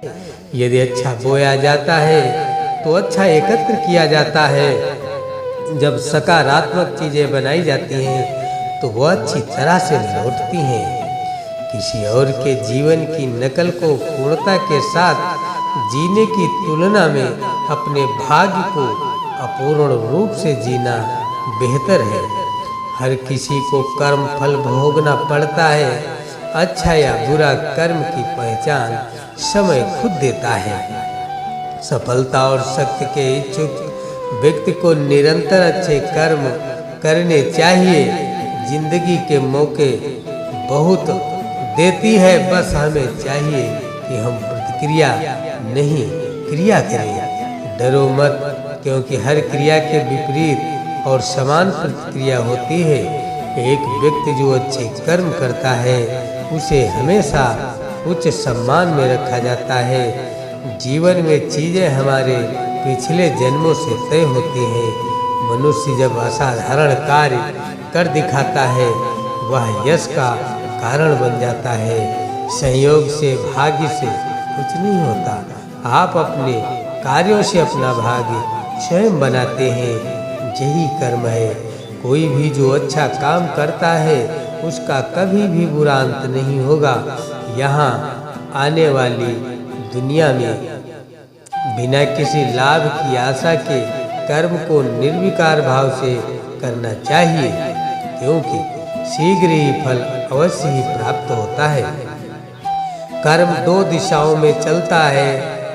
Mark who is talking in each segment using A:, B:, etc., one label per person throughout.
A: यदि अच्छा बोया जाता है तो अच्छा एकत्र किया जाता है। जब सकारात्मक चीज़ें बनाई जाती हैं तो वह अच्छी तरह से लौटती हैं। किसी और के जीवन की नकल को पूर्णता के साथ जीने की तुलना में अपने भाग्य को अपूर्ण रूप से जीना बेहतर है। हर किसी को कर्म फल भोगना पड़ता है। अच्छा या बुरा कर्म की पहचान समय खुद देता है। सफलता और शक्ति के इच्छुक व्यक्ति को निरंतर अच्छे कर्म करने चाहिए। जिंदगी के मौके बहुत देती है, बस हमें चाहिए कि हम प्रतिक्रिया नहीं क्रिया करें। डरो मत, क्योंकि हर क्रिया के विपरीत और समान प्रतिक्रिया होती है। एक व्यक्ति जो अच्छे कर्म करता है उसे हमेशा उच्च सम्मान में रखा जाता है। जीवन में चीज़ें हमारे पिछले जन्मों से तय होती हैं। मनुष्य जब असाधारण कार्य कर दिखाता है वह यश का कारण बन जाता है। संयोग से भाग्य से कुछ नहीं होता। आप अपने कार्यों से अपना भाग्य स्वयं बनाते हैं। यही कर्म है। कोई भी जो अच्छा काम करता है उसका कभी भी बुरा अंत नहीं होगा। यहाँ आने वाली दुनिया में बिना किसी लाभ की आशा के कर्म को निर्विकार भाव से करना चाहिए, क्योंकि शीघ्र ही फल अवश्य ही प्राप्त होता है। कर्म दो दिशाओं में चलता है।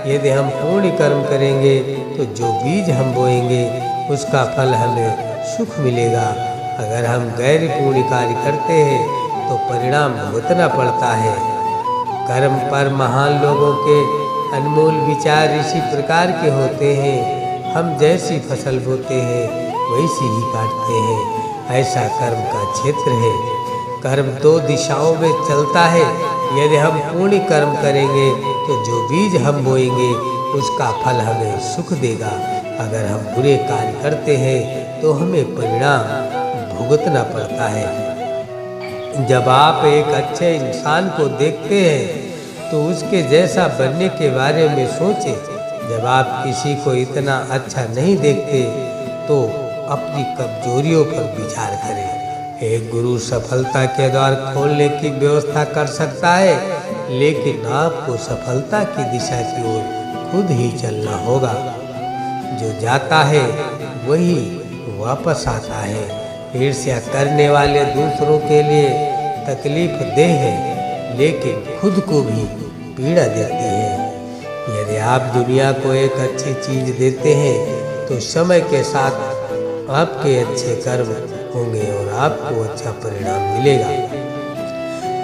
A: यदि हम पुण्य कर्म करेंगे तो जो बीज हम बोएंगे उसका फल हमें सुख मिलेगा। अगर हम गैर पुण्य कार्य करते हैं तो परिणाम भुगतना पड़ता है। कर्म पर महान लोगों के अनमोल विचार इसी प्रकार के होते हैं। हम जैसी फसल बोते हैं वैसी ही काटते हैं। ऐसा कर्म का क्षेत्र है। कर्म दो दिशाओं में चलता है। यदि हम पुण्य कर्म करेंगे तो जो बीज हम बोएंगे उसका फल हमें सुख देगा। अगर हम बुरे कार्य करते हैं तो हमें परिणाम भुगतना पड़ता है। जब आप एक अच्छे इंसान को देखते हैं तो उसके जैसा बनने के बारे में सोचें। जब आप किसी को इतना अच्छा नहीं देखते तो अपनी कमजोरियों पर विचार करें। एक गुरु सफलता के द्वार खोलने की व्यवस्था कर सकता है, लेकिन आपको सफलता की दिशा की ओर खुद ही चलना होगा। जो जाता है वही वापस आता है। ईर्ष्या करने वाले दूसरों के लिए तकलीफ देह है, लेकिन खुद को भी पीड़ा देती है। यदि आप दुनिया को एक अच्छी चीज देते हैं तो समय के साथ आपके अच्छे कर्म होंगे और आपको अच्छा परिणाम मिलेगा।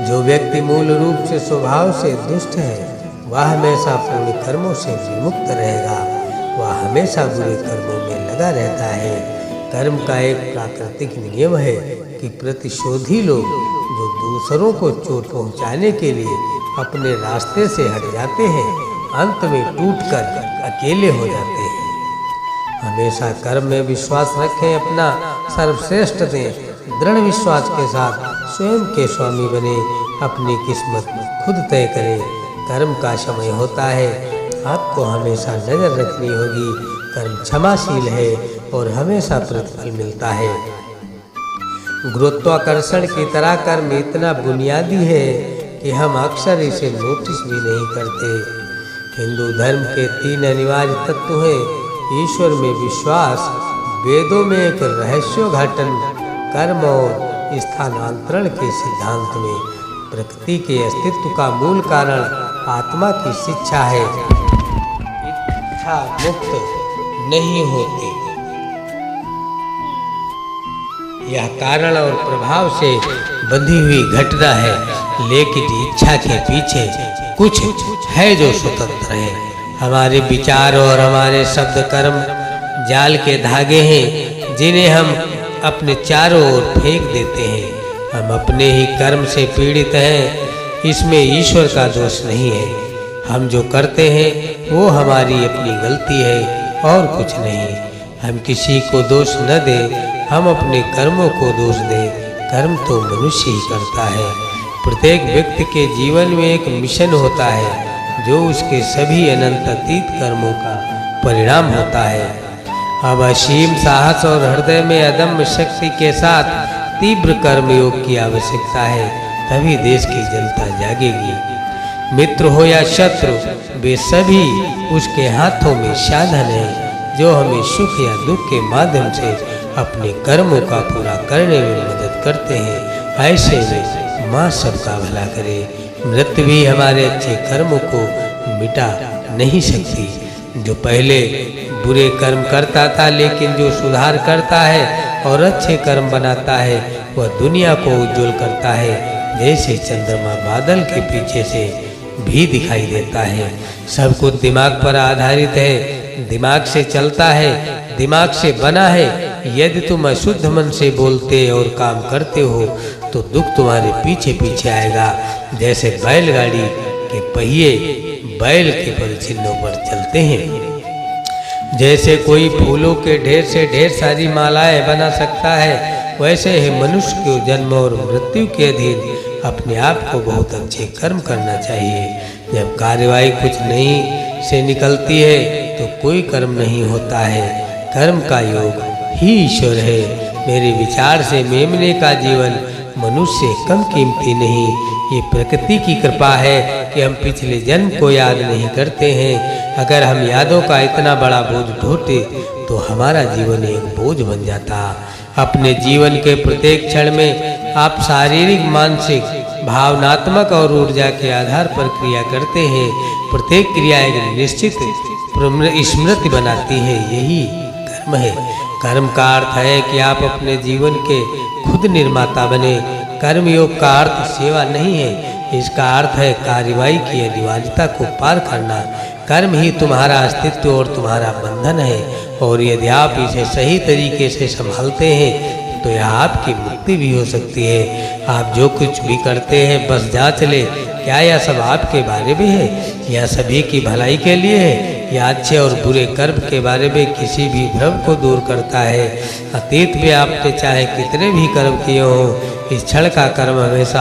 A: जो व्यक्ति मूल रूप से स्वभाव से दुष्ट है वह हमेशा पुण्य कर्मों से विमुक्त रहेगा। वह हमेशा बुरे कर्मों में लगा रहता है। कर्म का एक प्राकृतिक नियम है कि प्रतिशोधी लोग जो दूसरों को चोट पहुंचाने के लिए अपने रास्ते से हट जाते हैं अंत में टूटकर अकेले हो जाते हैं। हमेशा कर्म में विश्वास रखें, अपना सर्वश्रेष्ठ दें। दृढ़ विश्वास के साथ स्वयं के स्वामी बने, अपनी किस्मत खुद तय करें। कर्म का समय होता है, आपको हमेशा नजर रखनी होगी। कर्म क्षमाशील है और हमेशा प्रतिफल मिलता है। गुरुत्वाकर्षण की तरह कर्म इतना बुनियादी है कि हम अक्सर इसे नोटिस भी नहीं करते। हिंदू धर्म के 3 अनिवार्य तत्व हैं: ईश्वर में विश्वास, वेदों में एक रहस्योद्घाटन, कर्म और स्थानांतरण के सिद्धांत में प्रकृति के अस्तित्व का मूल कारण आत्मा की शिक्षा है। इच्छा मुक्त नहीं होती। यह कारण और प्रभाव से बंधी हुई घटना है, लेकिन इच्छा के पीछे कुछ है जो स्वतंत्र है। हमारे विचार और हमारे शब्द कर्म जाल के धागे हैं जिन्हें हम अपने चारों ओर फेंक देते हैं। हम अपने ही कर्म से पीड़ित हैं, इसमें ईश्वर का दोष नहीं है। हम जो करते हैं वो हमारी अपनी गलती है और कुछ नहीं। हम किसी को दोष न दें, हम अपने कर्मों को दोष दें। कर्म तो मनुष्य ही करता है। प्रत्येक व्यक्ति के जीवन में एक मिशन होता है। जो उसके सभी अनंत अतीत कर्मों का परिणाम होता है। अब असीम साहस और हृदय में अदम्य शक्ति के साथ तीव्र कर्मयोग की आवश्यकता है, तभी देश की जनता जागेगी। मित्र हो या शत्रु, वे सभी उसके हाथों में साधन है, जो हमें सुख या दुख के माध्यम से अपने कर्मों का पूरा करने में मदद करते हैं। ऐसे में माँ सबका भला करे। मृत्यु भी हमारे अच्छे कर्मों को मिटा नहीं सकती। जो पहले बुरे कर्म करता था, लेकिन जो सुधार करता है और अच्छे कर्म बनाता है, वह दुनिया को उज्जवल करता है, जैसे चंद्रमा बादल के पीछे से भी दिखाई देता है। सब कुछ दिमाग पर आधारित है, दिमाग से चलता है, दिमाग से बना है। यदि तुम अशुद्ध मन से बोलते और काम करते हो तो दुख तुम्हारे पीछे पीछे आएगा, जैसे बैलगाड़ी के पहिए बैल के पदचिन्हों पर चलते हैं। जैसे कोई फूलों के ढेर से ढेर सारी मालाएं बना सकता है, वैसे ही मनुष्य को जन्म और मृत्यु के अधीन अपने आप को बहुत अच्छे कर्म करना चाहिए। जब कार्यवाही कुछ नहीं से निकलती है तो कोई कर्म नहीं होता है। कर्म का योग ही ईश्वर है। मेरे विचार से मेमने का जीवन मनुष्य से कम कीमती नहीं। ये प्रकृति की कृपा है कि हम पिछले जन्म को याद नहीं करते हैं। अगर हम यादों का इतना बड़ा बोझ ढोते तो हमारा जीवन एक बोझ बन जाता। अपने जीवन के प्रत्येक क्षण में आप शारीरिक, मानसिक, भावनात्मक और ऊर्जा के आधार पर क्रिया करते हैं। प्रत्येक क्रिया एक निश्चित स्मृति बनाती है, यही कर्म है। कर्म का अर्थ है कि आप अपने जीवन के खुद निर्माता बने। कर्मयोग का अर्थ सेवा नहीं है, इसका अर्थ है कार्यवाही की अनिवार्यता को पार करना। कर्म ही तुम्हारा अस्तित्व और तुम्हारा बंधन है, और यदि आप इसे सही तरीके से संभालते हैं तो यह आपकी मुक्ति भी हो सकती है। आप जो कुछ भी करते हैं बस जांच ले, क्या यह सब आपके बारे में है या सभी की भलाई के लिए है, या अच्छे और बुरे कर्म के बारे में किसी भी भ्रम को दूर करता है। अतीत में आपने चाहे कितने भी कर्म किए हों, इस क्षण का कर्म हमेशा